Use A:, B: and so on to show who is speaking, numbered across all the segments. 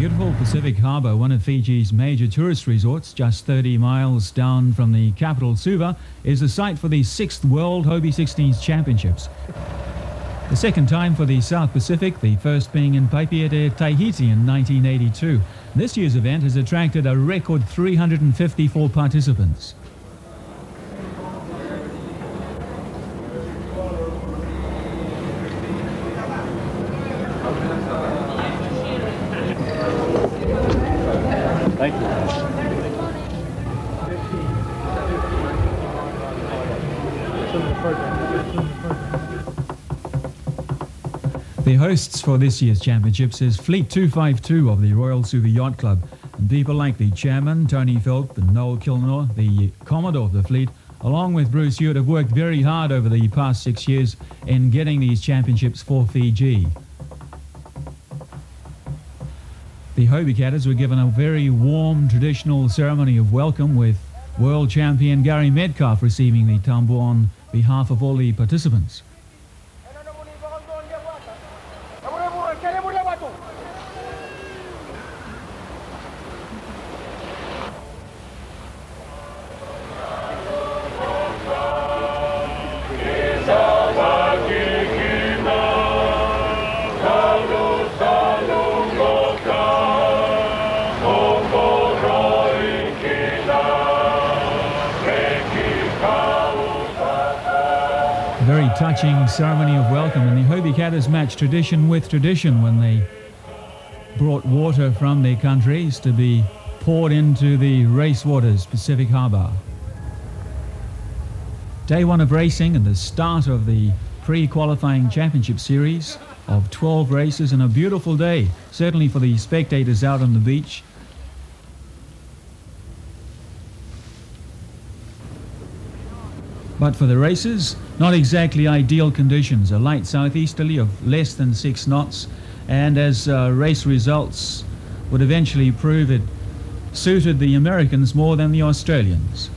A: Beautiful Pacific Harbour, one of Fiji's major tourist resorts, just 30 miles down from the capital Suva, is the site for the 6th World Hobie 16s Championships. The second time for the South Pacific, the first being in Papeete, Tahiti in 1982. This year's event has attracted a record 354 participants.
B: Thank you.
A: The hosts for this year's championships is Fleet 252 of the Royal Suva Yacht Club, and people like the chairman, Tony Philp, and Noel Kilnor, the commodore of the fleet, along with Bruce Hewitt, have worked very hard over the past 6 years in getting these championships for Fiji. The Hobie caddies were given a very warm traditional ceremony of welcome, with world champion Gary Metcalf receiving the tambour on behalf of all the participants. A very touching ceremony of welcome, and the Hobie caddies matched tradition with tradition when they brought water from their countries to be poured into the race waters, Pacific Harbour. Day one of racing and the start of the pre-qualifying championship series of 12 races, and a beautiful day, certainly for the spectators out on the beach. But for the racers, not exactly ideal conditions. A light southeasterly of less than 6 knots, and as race results would eventually prove, it suited the Americans more than the Australians.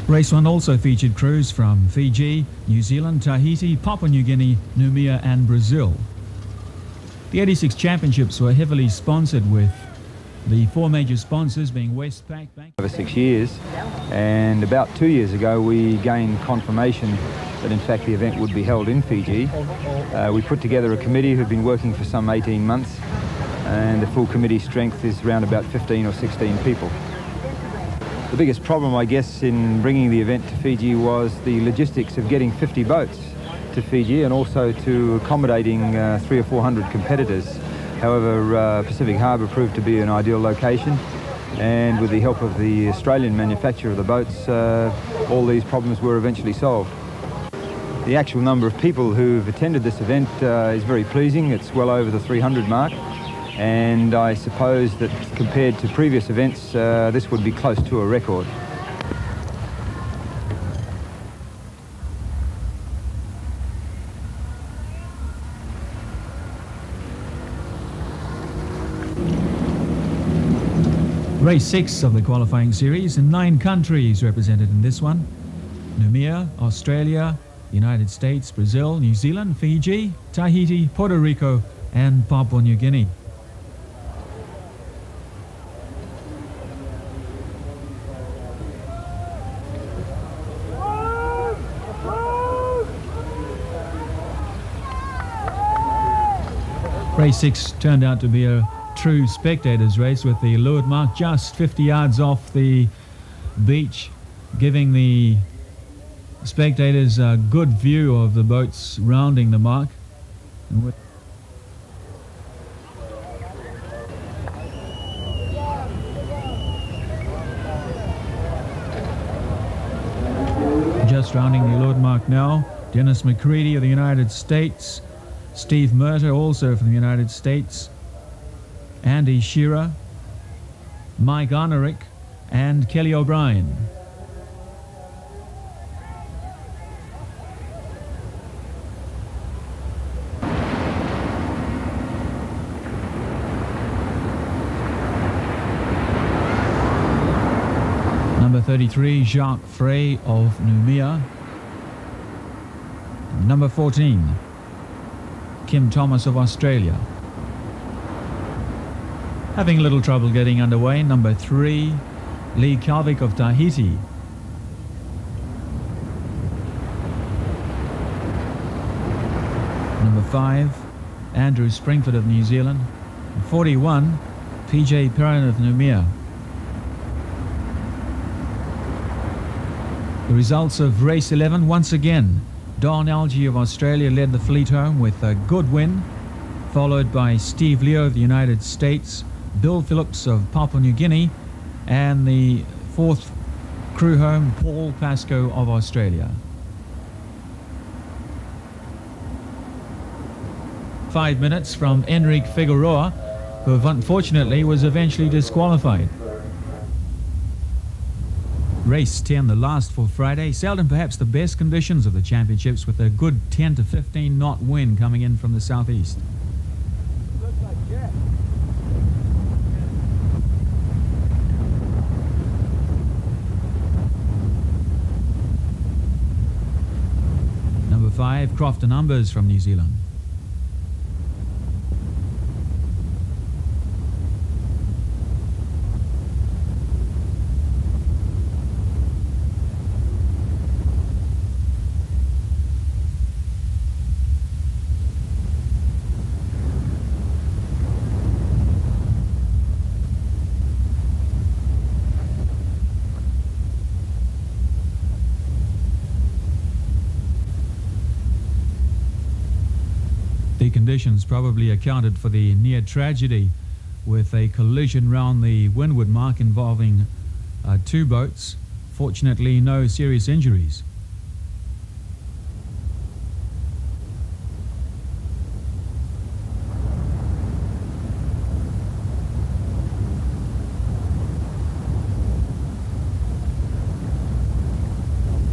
A: Race 1 also featured crews from Fiji, New Zealand, Tahiti, Papua New Guinea, Numia and Brazil. The 86 championships were heavily sponsored, with the 4 major sponsors being Westpac Bank.
C: Over 6 years, and about 2 years ago we gained confirmation that in fact the event would be held in Fiji. We put together a committee who've been working for some 18 months, and the full committee strength is around about 15 or 16 people. The biggest problem, I guess, in bringing the event to Fiji was the logistics of getting 50 boats to Fiji, and also to accommodating 300 or 400 competitors. However, Pacific Harbour proved to be an ideal location, and with the help of the Australian manufacturer of the boats, all these problems were eventually solved. The actual number of people who've attended this event is very pleasing. It's well over the 300 mark, and I suppose that compared to previous events, this would be close to a record.
A: Race 6 of the qualifying series, and 9 countries represented in this one: Numia, Australia, United States, Brazil, New Zealand, Fiji, Tahiti, Puerto Rico and Papua New Guinea. Race 6 turned out to be a true spectators race, with the leeward mark just 50 yards off the beach, giving the spectators a good view of the boats rounding the mark. Just rounding the leeward mark now, Dennis McCready of the United States, Steve Murter also from the United States, Andy Shearer, Mike Arnerick and Kelly O'Brien. Number 33, Jacques Frey of Numia. Number 14, Kim Thomas of Australia. Having a little trouble getting underway, number 3, Lee Calvick of Tahiti. Number 5, Andrew Springford of New Zealand. 41, PJ Perrin of Noumea. The results of race 11, once again, Don Algie of Australia led the fleet home with a good win, followed by Steve Leo of the United States, Bill Phillips of Papua New Guinea, and the 4th crew home, Paul Pascoe of Australia. 5 minutes from Enrique Figueroa, who unfortunately was eventually disqualified. Race 10, the last for Friday, sailed in perhaps the best conditions of the championships, with a good 10 to 15 knot wind coming in from the southeast. Number 5, Crofton Umbers from New Zealand. The conditions probably accounted for the near tragedy, with a collision round the windward mark involving 2 boats. Fortunately, no serious injuries.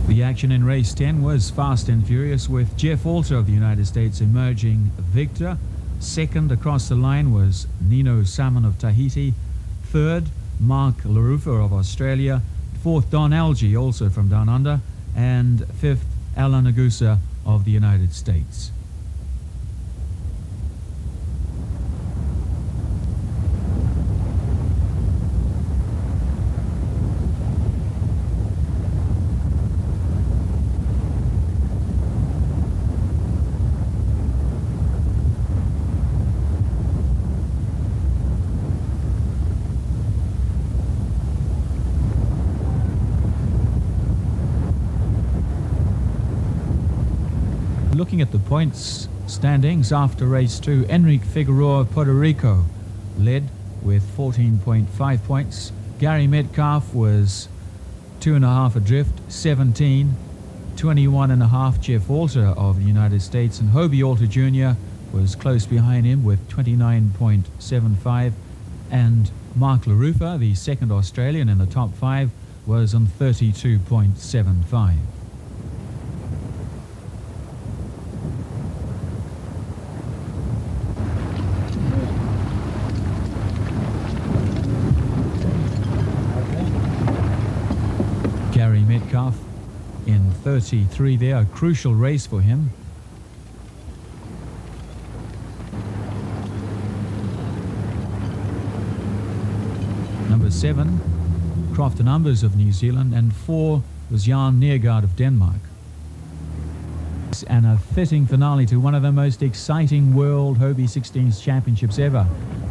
A: The action in race 10 was fast and furious, with Jeff Alter of the United States emerging victor. Second across the line was Nino Salmon of Tahiti. Third, Mark LaRufa of Australia. Fourth, Don Algie, also from down under. And fifth, Alan Agusa of the United States. Looking at the points standings after race 2, Enrique Figueroa of Puerto Rico led with 14.5 points. Gary Metcalf was 2.5 adrift, 17. 21.5 Jeff Alter of the United States, and Hobie Alter Jr. was close behind him with 29.75. And Mark LaRufa, the second Australian in the top 5, was on 32.75. Gary Metcalf in 33 there, a crucial race for him. Number 7, Crofton Umbers of New Zealand, and 4 was Jan Neergaard of Denmark. And a fitting finale to one of the most exciting World Hobie 16s Championships ever.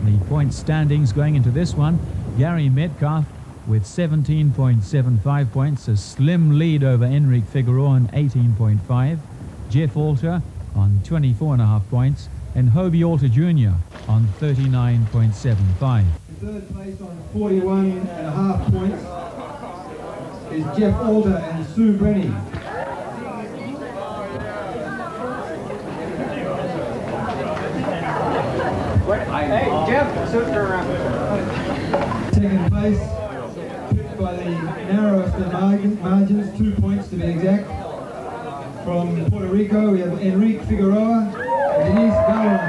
A: The point standings going into this one, Gary Metcalf with 17.75 points, a slim lead over Enrique Figueroa on 18.5, Jeff Alter on 24.5 points, and Hobie Alter Jr. on 39.75.
B: Third place on 41.5 points is Jeff Alter and Sue Brenny.
D: Hey, Jeff, turn around.
B: Second place, picked by the narrowest of margins, 2 points to be exact. From Puerto Rico, we have Enrique Figueroa and Denise Gallon.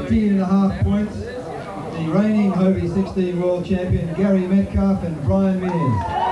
B: 14.5 points, the reigning Hobie 16 World Champion Gary Metcalf and Brian Mears.